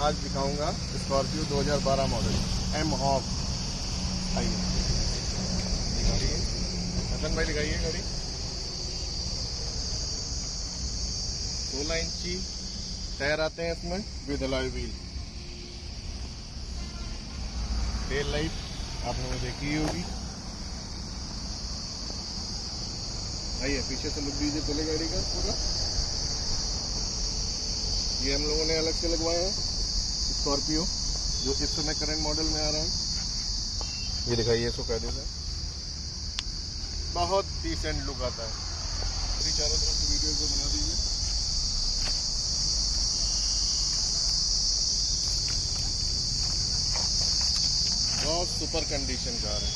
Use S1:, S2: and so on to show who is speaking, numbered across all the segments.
S1: आज दिखाऊंगा Scorpio 2012 model mhawk। आइए दिखाइए हसन भाई, दिखाइए गाड़ी। 16 इंची टायर आते हैं इसमें with alloy wheel. Tail light आप लोगों ने देखी ही होगी। आइए पीछे से लुक दीजिए पहले गाड़ी का पूरा। ये हम लोगों ने अलग से लगवाया है स्कॉर्पियो जो इस समय करंट मॉडल में आ रहा है। ये दिखाइए इसको कायदे से, बहुत डिसेंट लुक आता है। चारों तरफ से वीडियो को बना दीजिए। बहुत सुपर कंडीशन कार है।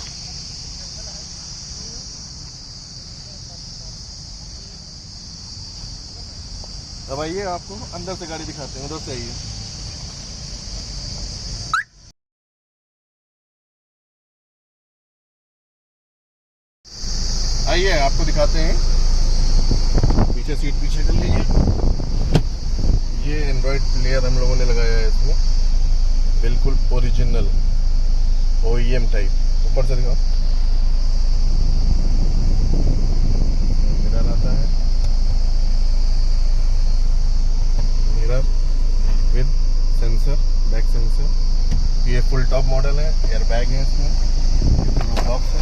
S1: अब आइए आपको अंदर से गाड़ी दिखाते हैं, उधर से आइए। आइए आपको दिखाते हैं। पीछे सीट पीछे कर लीजिए। ये एंड्रॉइड प्लेयर हम लोगों ने लगाया है इसमें, बिल्कुल ओरिजिनल OEM टाइप। ऊपर से दिखाओ, मिरर आता है, mirror with sensor, back sensor. ये फुल टॉप मॉडल है, एयर बैग है इसमें, ये बॉक्स है,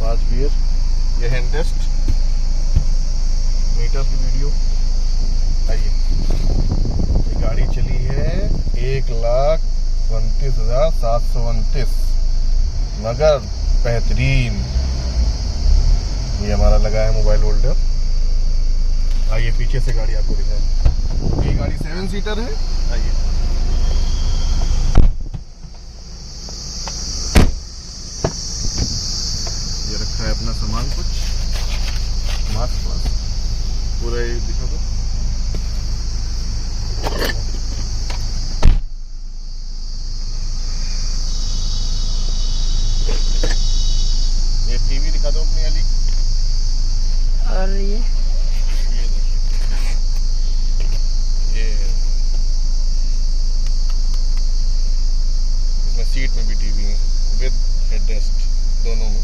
S1: 5 गियर। ये हैंड रेस्ट, मीटर की वीडियो। आइए ये गाड़ी चली है 1,29,729, मगर बेहतरीन। ये हमारा लगा है मोबाइल होल्डर। आइए पीछे से गाड़ी आपको दिखाएं। ये गाड़ी 7 सीटर है। आइए ये रखा है अपना सामान, कुछ मास्क पूरा ये दिखा दो। ये टीवी दिखा दो अपनी वाली।
S2: और ये इसमें सीट में भी टीवी है विद हेडरेस्ट दोनों में।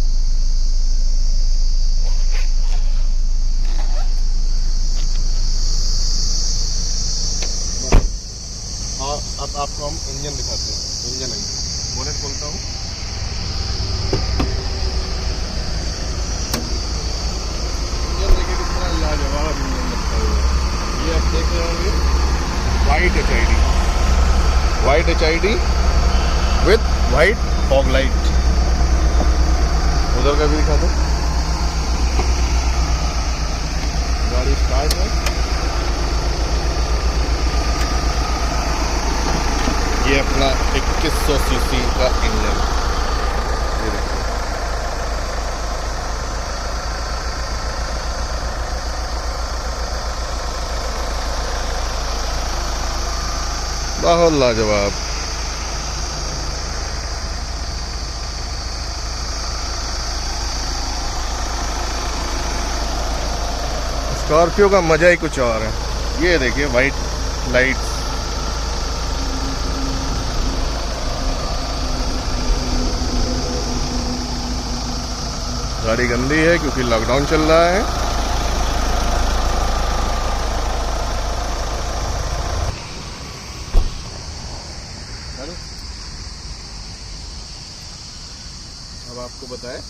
S2: हाँ अब आपको हम इंजन दिखाते हैं। इंजन है, बोनेट खोलता हूँ। इंजन देखिए कितना लाजवाब इंजन रखा हुआ है। ये आप देख रहे होंगे white HID with white fog light. उधर का भी दिखा दो। गाड़ी स्टार्ट है। ये अपना 2100 सीसी का इंजन। ये देखिए बहुत लाजवाब। स्कॉर्पियो का मजा ही कुछ और है। ये देखिए वाइट लाइट्स। गाड़ी गंदी है क्योंकि लॉकडाउन चल रहा है। अब आपको बताए,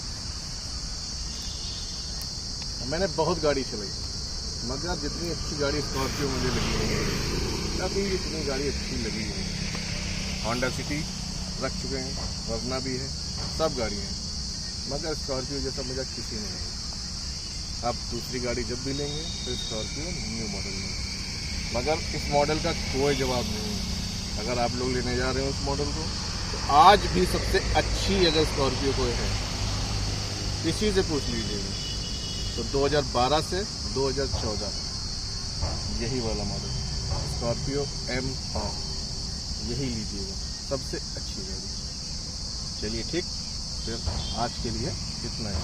S2: मैंने बहुत गाड़ी चलाई मगर जितनी अच्छी गाड़ी स्कॉर्पियो मुझे लगी है, अभी इतनी गाड़ी अच्छी लगी है। होंडा सिटी रख चुके हैं, वर्ना भी है, सब गाड़ी हैं, मगर स्कॉर्पियो जैसा मजा किसी ने नहीं। आप दूसरी गाड़ी जब भी लेंगे तो स्कॉर्पियो न्यू मॉडल में, मगर इस मॉडल का कोई जवाब नहीं है। अगर आप लोग लेने जा रहे हो उस मॉडल को, तो आज भी सबसे अच्छी अगर स्कॉर्पियो कोई है इसी से पूछ लीजिएगा। तो 2012 से 2014 यही वाला मॉडल स्कॉर्पियो mhawk, यही लीजिएगा, सबसे अच्छी गाड़ी। चलिए ठीक, फिर आज के लिए इतना ही।